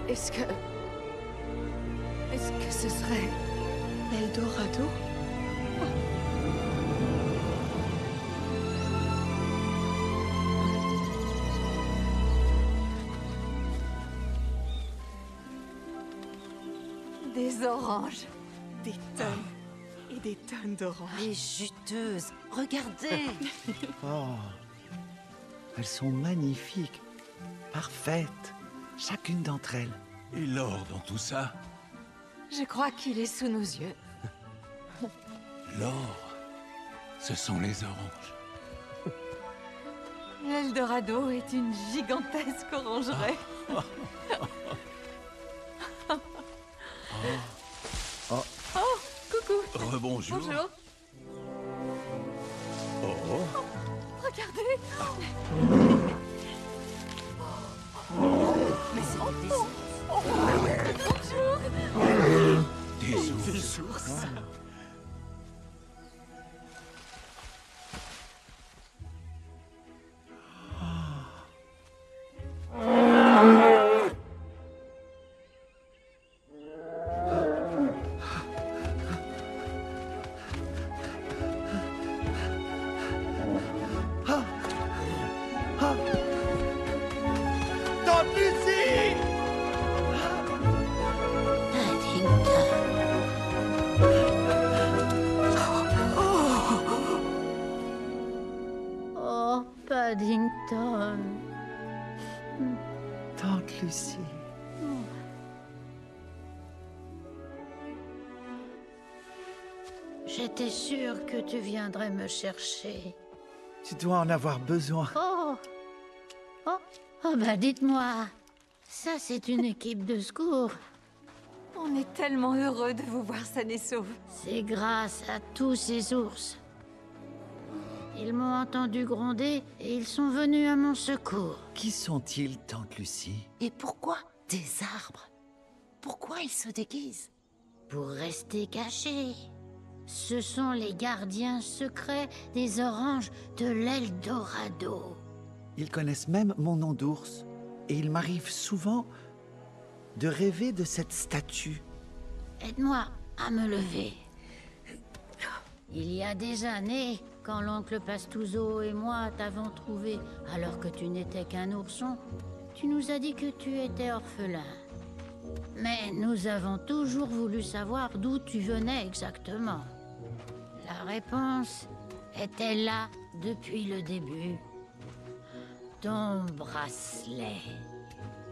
Est-ce que ce serait l'Eldorado? Des oranges. Des tonnes et des tonnes d'oranges. Les juteuses, regardez. Oh, elles sont magnifiques, parfaites, chacune d'entre elles. Et l'or dans tout ça? Je crois qu'il est sous nos yeux. L'or, ce sont les oranges. L'Eldorado est une gigantesque orangerie. Oh. Oh, coucou. Rebonjour. Bonjour. Oh, Regardez. Mais c'est des ours. Bonjour. des ours. Des ours. Tante Lucie! Oh, Paddington. Tante Lucie. J'étais sûre que tu viendrais me chercher. Tu dois en avoir besoin. Oh Oh, bah dites-moi. Ça, c'est une équipe de secours. On est tellement heureux de vous voir sain et sauf. C'est grâce à tous ces ours. Ils m'ont entendu gronder et ils sont venus à mon secours. Qui sont-ils, Tante Lucie? Et pourquoi des arbres? Pourquoi ils se déguisent? Pour rester cachés. Ce sont les gardiens secrets des oranges de l'Eldorado. Ils connaissent même mon nom d'ours. Et il m'arrive souvent de rêver de cette statue. Aide-moi à me lever. Il y a des années, quand l'oncle Pastuzo et moi t'avons trouvé alors que tu n'étais qu'un ourson, tu nous as dit que tu étais orphelin. Mais nous avons toujours voulu savoir d'où tu venais exactement. La réponse était là depuis le début. Ton bracelet.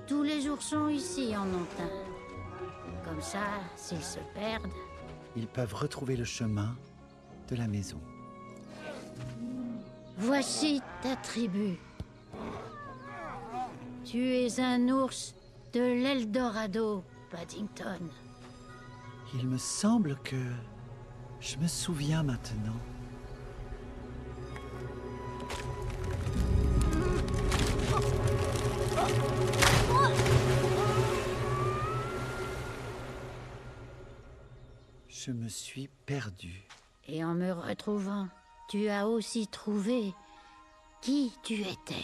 Tous les oursons ici en ont un. Comme ça, s'ils se perdent, Ils peuvent retrouver le chemin de la maison. voici ta tribu. Tu es un ours de l'Eldorado, Paddington. Il me semble que je me souviens maintenant. Je me suis perdu. Et en me retrouvant, tu as aussi trouvé qui tu étais.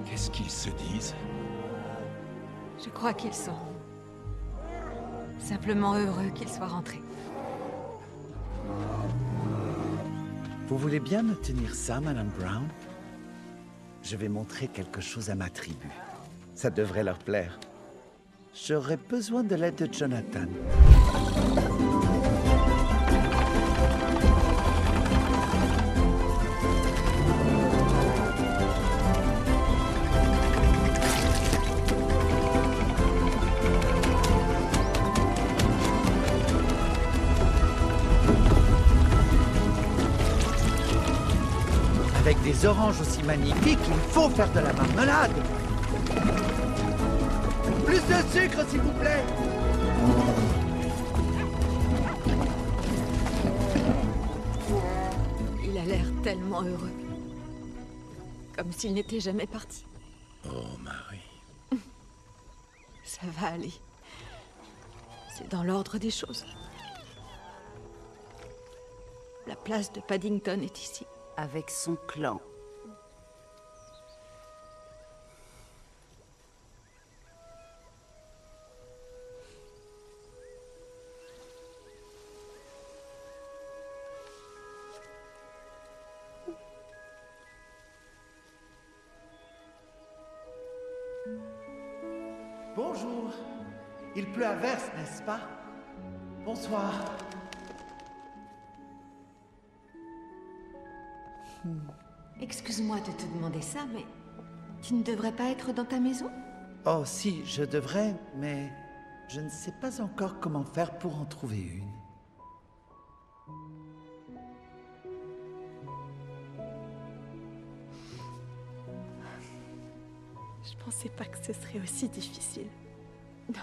Qu'est-ce qu'ils se disent? Je crois qu'ils sont simplement heureux qu'ils soient rentrés. Vous voulez bien me tenir ça, Madame Brown? Je vais montrer quelque chose à ma tribu. Ça devrait leur plaire. J'aurais besoin de l'aide de Jonathan. Avec des oranges aussi magnifiques, il faut faire de la marmelade. Plus de sucre, s'il vous plaît. Il a l'air tellement heureux. comme s'il n'était jamais parti. Oh, Marie. Ça va aller. C'est dans l'ordre des choses. La place de Paddington est ici. Avec son clan. Bonjour. Il pleut à verse, n'est-ce pas? Bonsoir. Excuse-moi de te demander ça, mais tu ne devrais pas être dans ta maison? Oh si, je devrais, mais je ne sais pas encore comment faire pour en trouver une. Je pensais pas que ce serait aussi difficile. Non.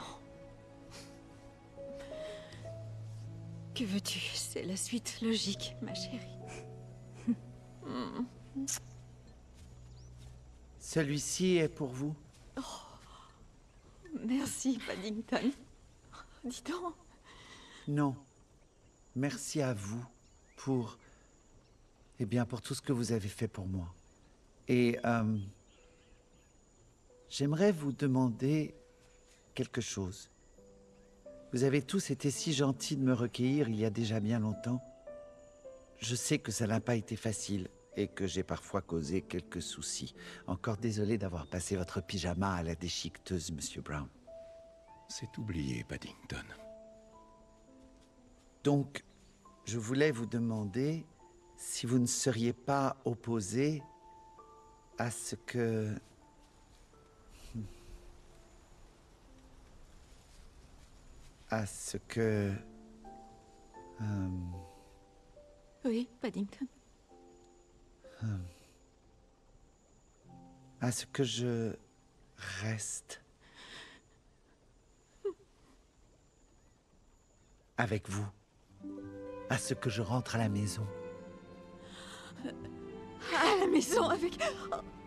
Que veux-tu? C'est la suite logique, ma chérie. Celui-ci est pour vous. Merci, Paddington. Dis donc. Non. Merci à vous pour... Eh bien, pour tout ce que vous avez fait pour moi. Et, j'aimerais vous demander quelque chose. Vous avez tous été si gentils de me recueillir il y a déjà bien longtemps. Je sais que ça n'a pas été facile et que j'ai parfois causé quelques soucis. Encore désolé d'avoir passé votre pyjama à la déchiqueteuse, Monsieur Brown. C'est oublié, Paddington. Donc, je voulais vous demander si vous ne seriez pas opposé à ce que... Oui, Paddington. À ce que je reste avec vous. À ce que je rentre à la maison. À la maison avec...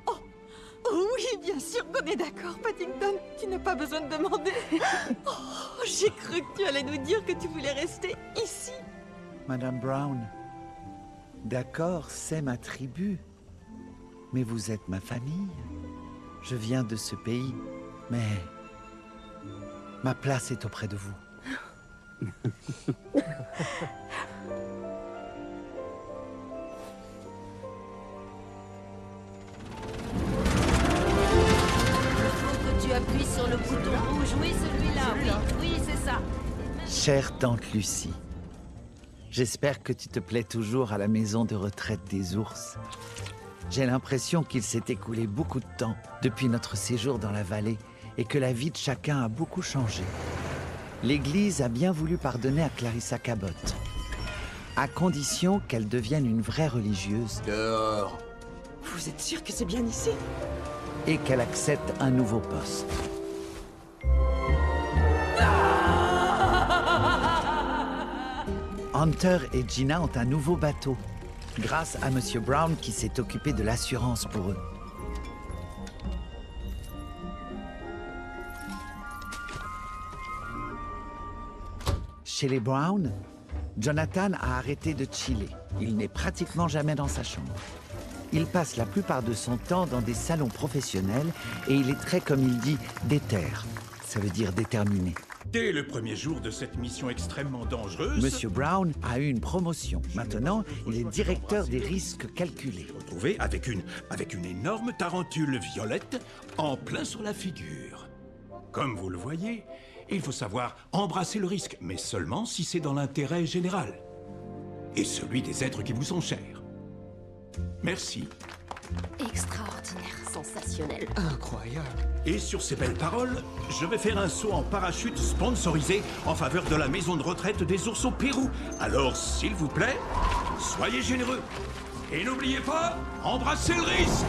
Oh, oui, bien sûr qu'on est d'accord, Paddington. Tu n'as pas besoin de demander. Oh, j'ai cru que tu allais nous dire que tu voulais rester ici. Madame Brown, d'accord, c'est ma tribu. Mais vous êtes ma famille. Je viens de ce pays, mais ma place est auprès de vous. Tu appuies sur le bouton rouge, oui, celui-là, oui, oui, c'est ça. Chère tante Lucie, j'espère que tu te plais toujours à la maison de retraite des ours. J'ai l'impression qu'il s'est écoulé beaucoup de temps depuis notre séjour dans la vallée et que la vie de chacun a beaucoup changé. L'Église a bien voulu pardonner à Clarissa Cabot, à condition qu'elle devienne une vraie religieuse Dehors. Vous êtes sûr que c'est bien ici? et qu'elle accepte un nouveau poste. Hunter et Gina ont un nouveau bateau, grâce à Monsieur Brown qui s'est occupé de l'assurance pour eux. Chez les Brown, Jonathan a arrêté de chiller. Il n'est pratiquement jamais dans sa chambre. Il passe la plupart de son temps dans des salons professionnels et il est très, comme il dit, déter. Ça veut dire déterminé. Dès le premier jour de cette mission extrêmement dangereuse... Monsieur Brown a eu une promotion. Maintenant, il est directeur des risques calculés. Retrouvé avec une énorme tarentule violette en plein sur la figure. Comme vous le voyez, il faut savoir embrasser le risque, mais seulement si c'est dans l'intérêt général. Et celui des êtres qui vous sont chers. Merci. Extraordinaire, sensationnel. Incroyable. Et sur ces belles paroles, je vais faire un saut en parachute sponsorisé en faveur de la maison de retraite des ours au Pérou. Alors, s'il vous plaît, soyez généreux. Et n'oubliez pas, embrassez le risque!